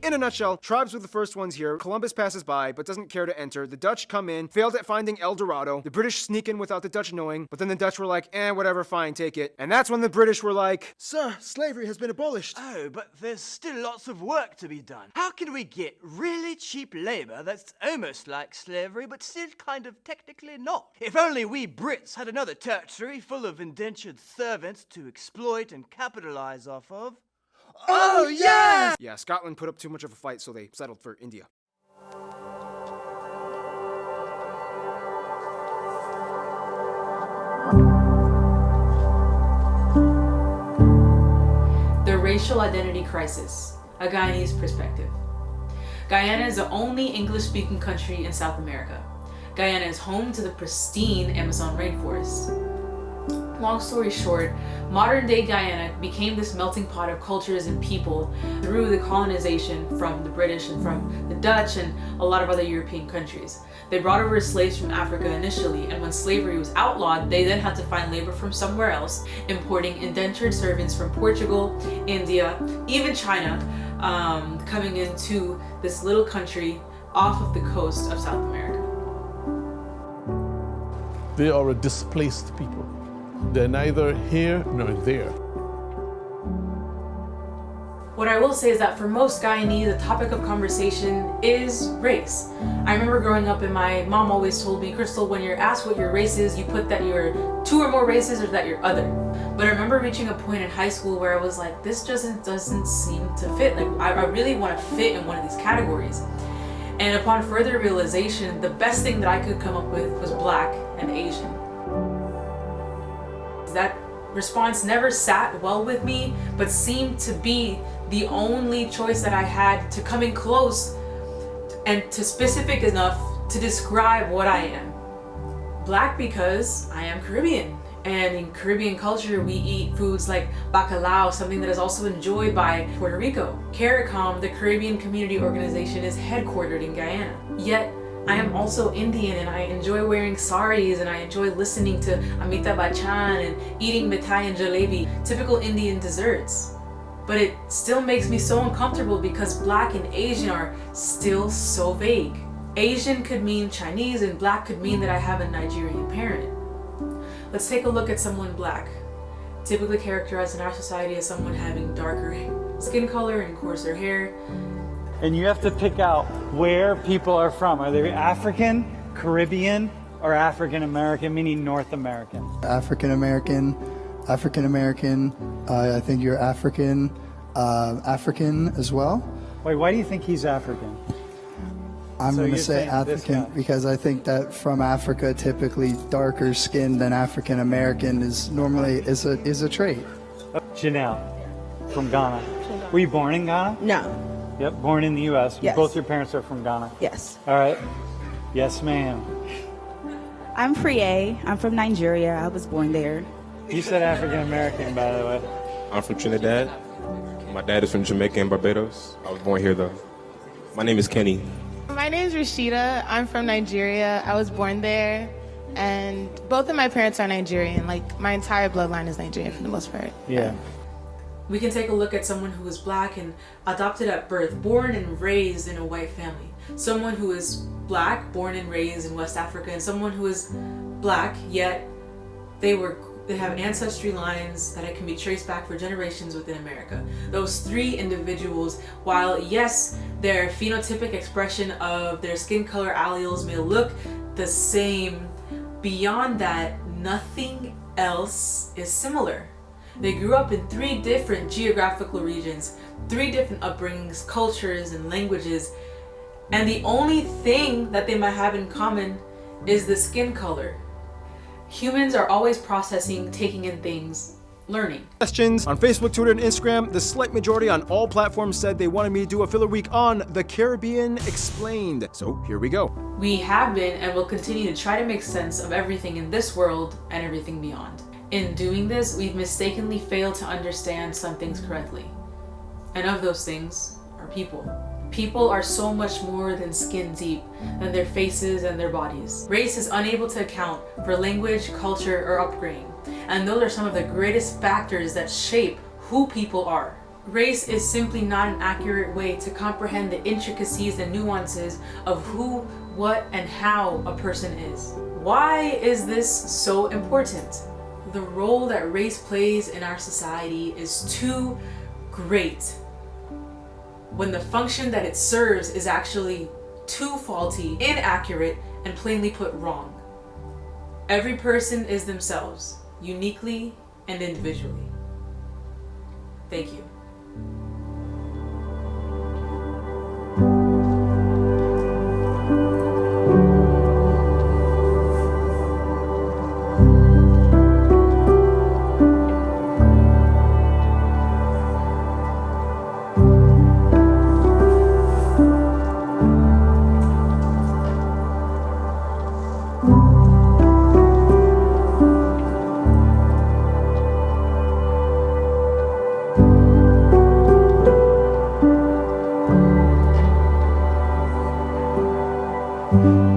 in a nutshell, tribes were the first ones here. Columbus passes by, but doesn't care to enter. The Dutch come in, failed at finding El Dorado. The British sneak in without the Dutch knowing, but then the Dutch were like, whatever, fine, take it. And that's when the British were like, sir, slavery has been abolished. Oh, but there's still lots of work to be done. How can we get really cheap labor that's almost like slavery, but still kind of technically not? If only we Brits had another territory full of indentured servants to exploit and capitalize off of. Oh, yeah! Yeah, Scotland put up too much of a fight, so they settled for India. The racial identity crisis, a Guyanese perspective. Guyana is the only English-speaking country in South America. Guyana is home to the pristine Amazon rainforest. Long story short, modern-day Guyana became this melting pot of cultures and people through the colonization from the British and from the Dutch and a lot of other European countries. They brought over slaves from Africa initially, and when slavery was outlawed, they then had to find labor from somewhere else, importing indentured servants from Portugal, India, even China, coming into this little country off of the coast of South America. They are a displaced people. They're neither here nor there. What I will say is that for most Guyanese, the topic of conversation is race. I remember growing up and my mom always told me, Crystal, when you're asked what your race is, you put that you're two or more races or that you're other. But I remember reaching a point in high school where I was like, this doesn't seem to fit. Like, I really want to fit in one of these categories. And upon further realization, the best thing that I could come up with was Black and Asian. That response never sat well with me, but seemed to be the only choice that I had to come in close and to specific enough to describe what I am. Black because I am Caribbean, and in Caribbean culture we eat foods like bacalao, something that is also enjoyed by Puerto Rico. CARICOM, the Caribbean Community Organization, is headquartered in Guyana. Yet I am also Indian, and I enjoy wearing saris, and I enjoy listening to Amita Bachchan and eating mithai and jalebi, typical Indian desserts. But it still makes me so uncomfortable because Black and Asian are still so vague. Asian could mean Chinese, and Black could mean that I have a Nigerian parent. Let's take a look at someone Black, typically characterized in our society as someone having darker skin color and coarser hair. And you have to pick out where people are from. Are they African, Caribbean, or African American, meaning North American? African American. I think you're African as well. Wait, why do you think he's African? I'm going to say African because I think that from Africa, typically darker skin than African American is normally is a trait. Janelle, from Ghana. Were you born in Ghana? No. Yep, born in the U.S. Yes. Both your parents are from Ghana? Yes. All right. Yes, ma'am. I'm Priye. I'm from Nigeria. I was born there. You said African American, by the way. I'm from Trinidad. My dad is from Jamaica and Barbados. I was born here, though. My name is Kenny. My name is Rashida. I'm from Nigeria. I was born there. And both of my parents are Nigerian. Like, my entire bloodline is Nigerian for the most part. Yeah. We can take a look at someone who is Black and adopted at birth, born and raised in a white family. Someone who is Black, born and raised in West Africa, and someone who is Black, yet they have ancestry lines that can be traced back for generations within America. Those three individuals, while yes, their phenotypic expression of their skin color alleles may look the same, beyond that, nothing else is similar. They grew up in three different geographical regions, three different upbringings, cultures, and languages, and the only thing that they might have in common is the skin color. Humans are always processing, taking in things, learning. Questions on Facebook, Twitter, and Instagram. The slight majority on all platforms said they wanted me to do a filler week on the Caribbean Explained. So here we go. We have been and will continue to try to make sense of everything in this world and everything beyond. In doing this, we've mistakenly failed to understand some things correctly. And of those things are people. People are so much more than skin deep, than their faces and their bodies. Race is unable to account for language, culture, or upbringing. And those are some of the greatest factors that shape who people are. Race is simply not an accurate way to comprehend the intricacies and nuances of who, what, and how a person is. Why is this so important? The role that race plays in our society is too great when the function that it serves is actually too faulty, inaccurate, and plainly put wrong. Every person is themselves, uniquely and individually. Thank you. you.